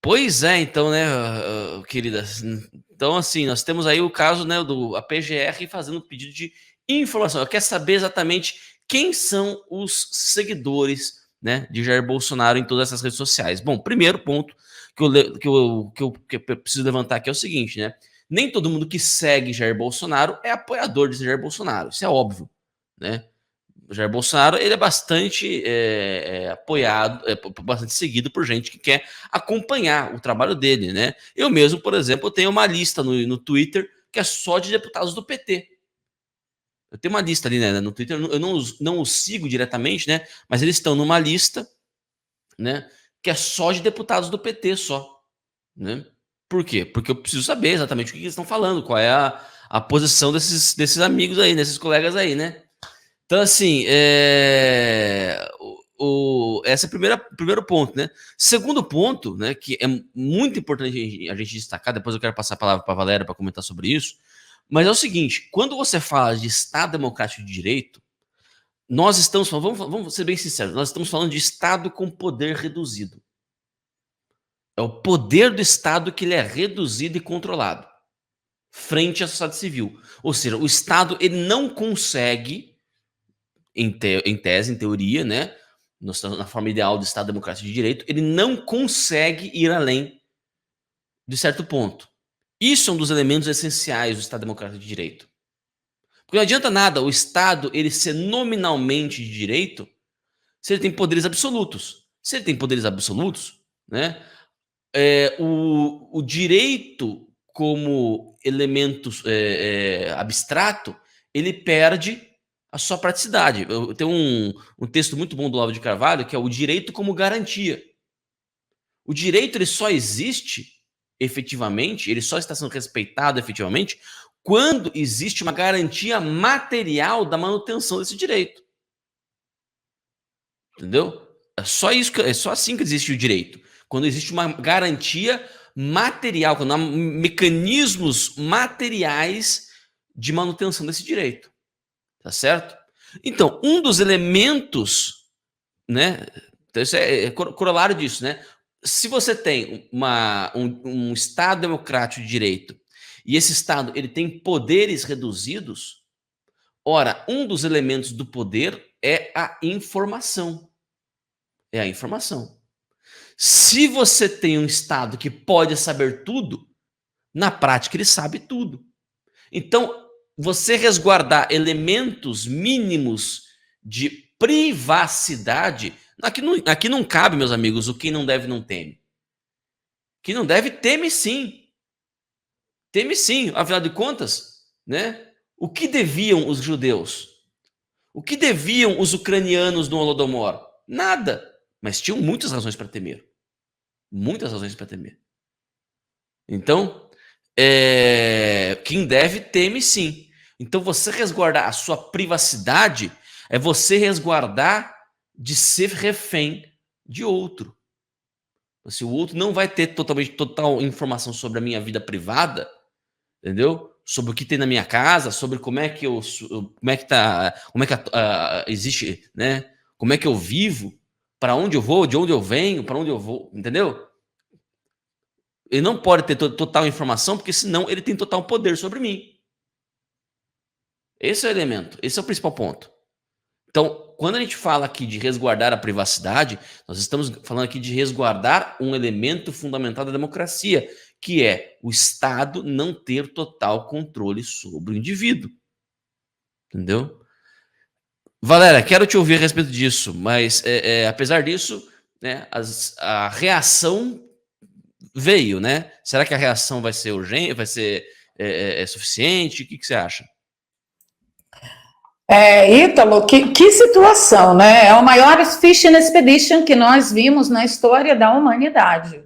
Pois é, então, né, querida. Então, assim, nós temos aí o caso, né, a PGR fazendo pedido de informação. Eu quero saber exatamente quem são os seguidores, né, de Jair Bolsonaro em todas essas redes sociais. Bom, primeiro ponto que eu preciso levantar aqui é o seguinte, né? Nem todo mundo que segue Jair Bolsonaro é apoiador de Jair Bolsonaro. Isso é óbvio, né? O Jair Bolsonaro ele é bastante apoiado, bastante seguido por gente que quer acompanhar o trabalho dele, né? Eu mesmo, por exemplo, tenho uma lista no Twitter que é só de deputados do PT. Eu tenho uma lista ali, né, no Twitter, eu não os sigo diretamente, né? Mas eles estão numa lista, né? Que é só de deputados do PT, só, né? Por quê? Porque eu preciso saber exatamente o que eles estão falando, qual é a posição desses amigos aí, desses colegas aí, né? Então, assim, esse é o primeiro ponto, né? Segundo ponto, né, que é muito importante a gente destacar, depois eu quero passar a palavra para a Valéria para comentar sobre isso, mas é o seguinte, quando você fala de Estado Democrático de Direito, nós estamos falando, vamos ser bem sinceros, nós estamos falando de Estado com poder reduzido. É o poder do Estado que ele é reduzido e controlado frente à sociedade civil. Ou seja, o Estado ele não consegue em tese, em teoria, né, na forma ideal do Estado Democrático de Direito, ele não consegue ir além de certo ponto. Isso é um dos elementos essenciais do Estado Democrático de Direito. Porque não adianta nada o Estado ele ser nominalmente de direito se ele tem poderes absolutos. Se ele tem poderes absolutos, né, o direito como elemento abstrato, ele perde a sua praticidade. Eu tenho um texto muito bom do Olavo de Carvalho, que é o direito como garantia. O direito ele só existe efetivamente, ele só está sendo respeitado efetivamente quando existe uma garantia material da manutenção desse direito. Entendeu? É só isso, é só assim que existe o direito. Quando existe uma garantia material, quando há mecanismos materiais de manutenção desse direito. Tá certo? Então, um dos elementos, né? Então isso é corolário disso, né? Se você tem um Estado democrático de direito e esse Estado ele tem poderes reduzidos, ora, um dos elementos do poder é a informação. É a informação. Se você tem um Estado que pode saber tudo, na prática ele sabe tudo. Então, você resguardar elementos mínimos de privacidade, aqui não cabe, meus amigos, o quem não deve não teme. Quem não deve teme sim. Teme sim, afinal de contas, né? O que deviam os judeus? O que deviam os ucranianos no Holodomor? Nada. Mas tinham muitas razões para temer. Muitas razões para temer. Então, quem deve, teme sim. Então, você resguardar a sua privacidade é você resguardar de ser refém de outro. Se o outro não vai ter total informação sobre a minha vida privada, entendeu? Sobre o que tem na minha casa, sobre como é que existe, né? Como é que eu vivo, para onde eu vou, de onde eu venho, para onde eu vou, entendeu? Ele não pode ter total informação, porque senão ele tem total poder sobre mim. Esse é o elemento, esse é o principal ponto. Então, quando a gente fala aqui de resguardar a privacidade, nós estamos falando aqui de resguardar um elemento fundamental da democracia, que é o Estado não ter total controle sobre o indivíduo. Entendeu? Valéria, quero te ouvir a respeito disso, mas apesar disso, né, a reação veio, né? Será que a reação vai ser urgente, vai ser suficiente? O que você acha? Ítalo, que situação, né? É o maior fishing expedition que nós vimos na história da humanidade,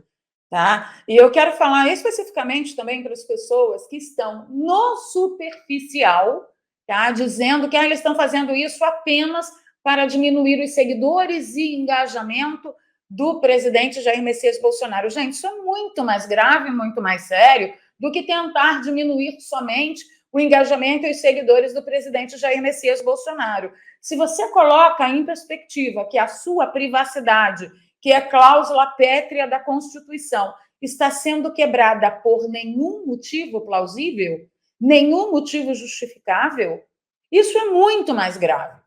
tá? E eu quero falar especificamente também para as pessoas que estão no superficial, tá? Dizendo que eles estão fazendo isso apenas para diminuir os seguidores e engajamento do presidente Jair Messias Bolsonaro. Gente, isso é muito mais grave, muito mais sério do que tentar diminuir somente o engajamento e os seguidores do presidente Jair Messias Bolsonaro. Se você coloca em perspectiva que a sua privacidade, que é cláusula pétrea da Constituição, está sendo quebrada por nenhum motivo plausível, nenhum motivo justificável, isso é muito mais grave.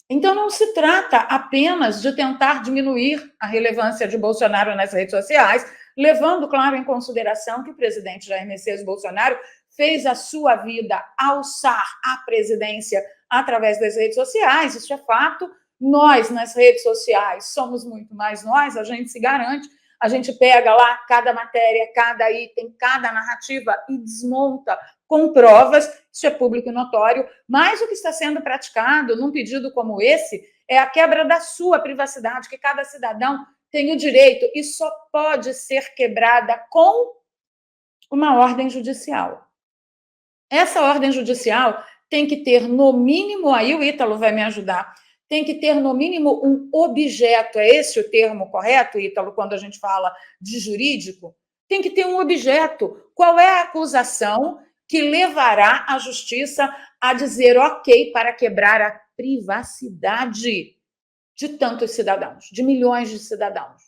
Então, não se trata apenas de tentar diminuir a relevância de Bolsonaro nas redes sociais, levando, claro, em consideração que o presidente Jair Messias Bolsonaro fez a sua vida alçar a presidência através das redes sociais, isso é fato. Nós, nas redes sociais, somos muito mais nós, a gente se garante, a gente pega lá cada matéria, cada item, cada narrativa e desmonta com provas, isso é público e notório, mas o que está sendo praticado num pedido como esse é a quebra da sua privacidade, que cada cidadão tem o direito e só pode ser quebrada com uma ordem judicial. Essa ordem judicial tem que ter, no mínimo, aí o Ítalo vai me ajudar, tem que ter, no mínimo, um objeto. É esse o termo correto, Ítalo, quando a gente fala de jurídico? Tem que ter um objeto. Qual é a acusação que levará a justiça a dizer ok para quebrar a privacidade de tantos cidadãos, de milhões de cidadãos?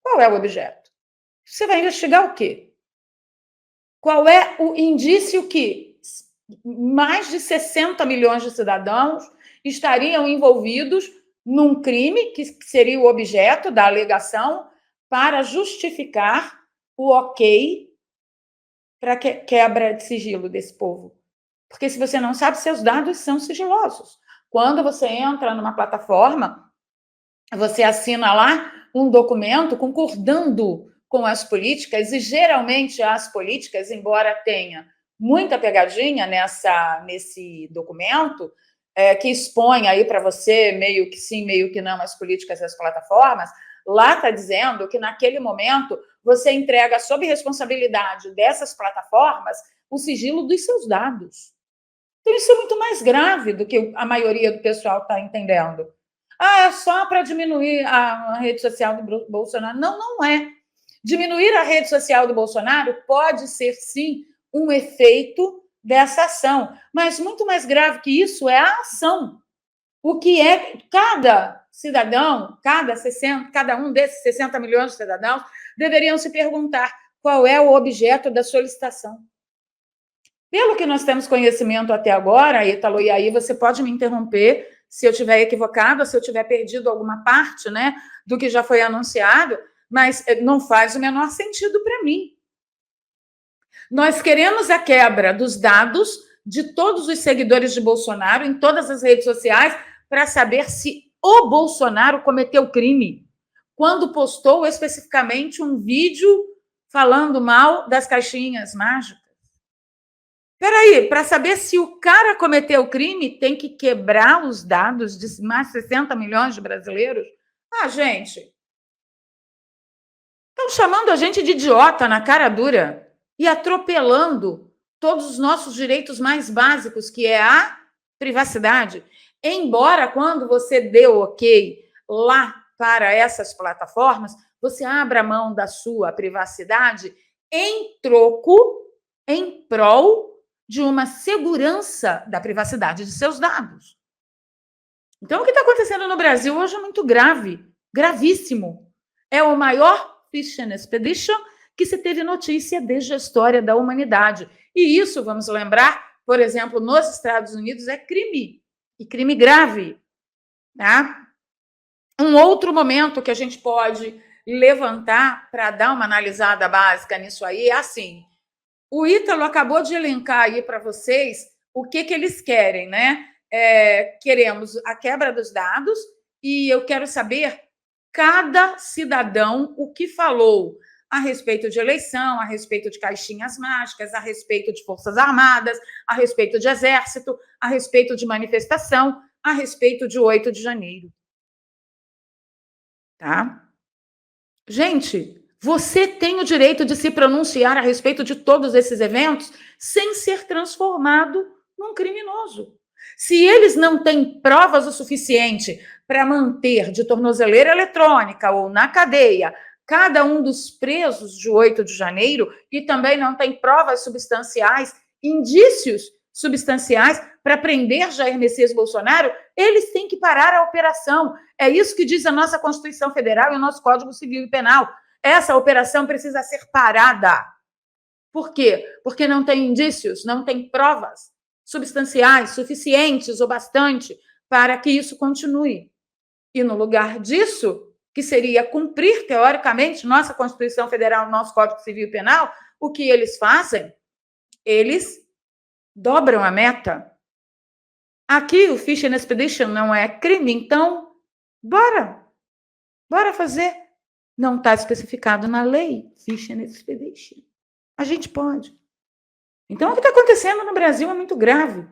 Qual é o objeto? Você vai investigar o quê? Qual é o indício que mais de 60 milhões de cidadãos estariam envolvidos num crime que seria o objeto da alegação para justificar o ok para quebra de sigilo desse povo? Porque se você não sabe, seus dados são sigilosos. Quando você entra numa plataforma, você assina lá um documento concordando com as políticas, e geralmente as políticas, embora tenha muita pegadinha nesse documento, que expõe aí para você, meio que sim, meio que não, as políticas das plataformas, lá está dizendo que naquele momento você entrega sob responsabilidade dessas plataformas o sigilo dos seus dados. Então isso é muito mais grave do que a maioria do pessoal está entendendo. É só para diminuir a rede social do Bolsonaro. Não, não é. Diminuir a rede social do Bolsonaro pode ser, sim, um efeito dessa ação. Mas muito mais grave que isso é a ação. O que é cada cidadão, cada um desses 60 milhões de cidadãos, deveriam se perguntar qual é o objeto da solicitação. Pelo que nós temos conhecimento até agora, Ítalo, e aí você pode me interromper se eu estiver equivocado, se eu tiver perdido alguma parte, né, do que já foi anunciado, mas não faz o menor sentido para mim. Nós queremos a quebra dos dados de todos os seguidores de Bolsonaro em todas as redes sociais para saber se o Bolsonaro cometeu crime, quando postou especificamente um vídeo falando mal das caixinhas mágicas. Peraí, para saber se o cara cometeu crime, tem que quebrar os dados de mais de 60 milhões de brasileiros? Ah, gente, estão chamando a gente de idiota na cara dura e atropelando todos os nossos direitos mais básicos, que é a privacidade. Embora, quando você dê o ok lá para essas plataformas, você abra mão da sua privacidade em troco, em prol de uma segurança da privacidade de seus dados. Então, o que está acontecendo no Brasil hoje é muito grave, gravíssimo. É o maior Fishing Expedition que se teve notícia desde a história da humanidade. E isso, vamos lembrar, por exemplo, nos Estados Unidos é crime, e crime grave. Tá? Um outro momento que a gente pode levantar para dar uma analisada básica nisso aí é assim: o Ítalo acabou de elencar aí para vocês o que eles querem, né? Queremos a quebra dos dados e eu quero saber cada cidadão o que falou a respeito de eleição, a respeito de caixinhas mágicas, a respeito de Forças Armadas, a respeito de Exército, a respeito de manifestação, a respeito de 8 de janeiro. Tá? Gente, você tem o direito de se pronunciar a respeito de todos esses eventos sem ser transformado num criminoso. Se eles não têm provas o suficiente para manter de tornozeleira eletrônica ou na cadeia cada um dos presos de 8 de janeiro e também não tem provas substanciais, indícios substanciais para prender Jair Messias Bolsonaro, eles têm que parar a operação. É isso que diz a nossa Constituição Federal e o nosso Código Civil e Penal. essa operação precisa ser parada. Por quê? Porque não tem indícios, não tem provas substanciais suficientes ou bastante para que isso continue. E no lugar disso, que seria cumprir, teoricamente, nossa Constituição Federal, nosso Código Civil e Penal, o que eles fazem? Eles dobram a meta. Aqui o Fish and Expedition não é crime, então bora fazer. Não está especificado na lei Fish and Expedition. A gente pode. Então, o que está acontecendo no Brasil é muito grave.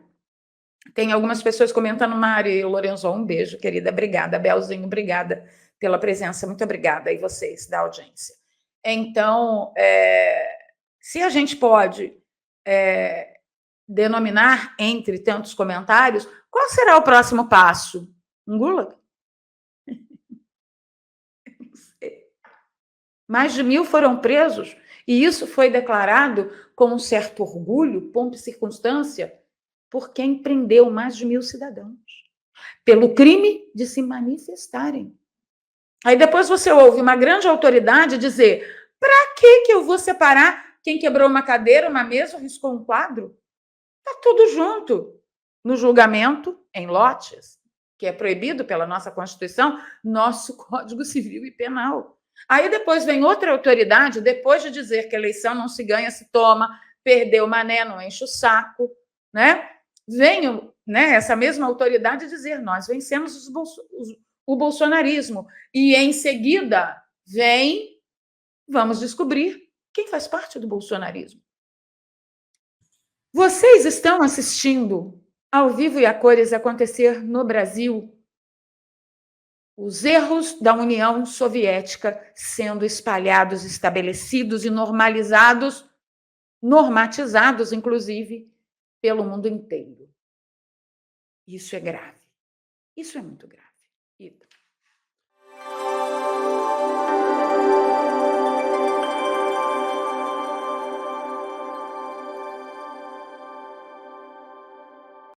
Tem algumas pessoas comentando, Mari Lorenzo, um beijo, querida, obrigada. Belzinho, obrigada pela presença, muito obrigada aí vocês da audiência. Então, se a gente pode denominar, entre tantos comentários, qual será o próximo passo? Um gulag? Mais de 1.000 foram presos, e isso foi declarado com um certo orgulho, ponto e circunstância, por quem prendeu mais de 1.000 cidadãos, pelo crime de se manifestarem. Aí depois você ouve uma grande autoridade dizer: para que eu vou separar quem quebrou uma cadeira, uma mesa, riscou um quadro? Está tudo junto. No julgamento, em lotes, que é proibido pela nossa Constituição, nosso Código Civil e Penal. Aí depois vem outra autoridade, depois de dizer que a eleição não se ganha, se toma, perdeu o mané, não enche o saco, né? Vem, né, essa mesma autoridade dizer: nós vencemos o bolsonarismo. E em seguida vamos descobrir quem faz parte do bolsonarismo. Vocês estão assistindo ao vivo e a cores acontecer no Brasil os erros da União Soviética sendo espalhados, estabelecidos e normatizados, inclusive, pelo mundo inteiro. Isso é grave. Isso é muito grave.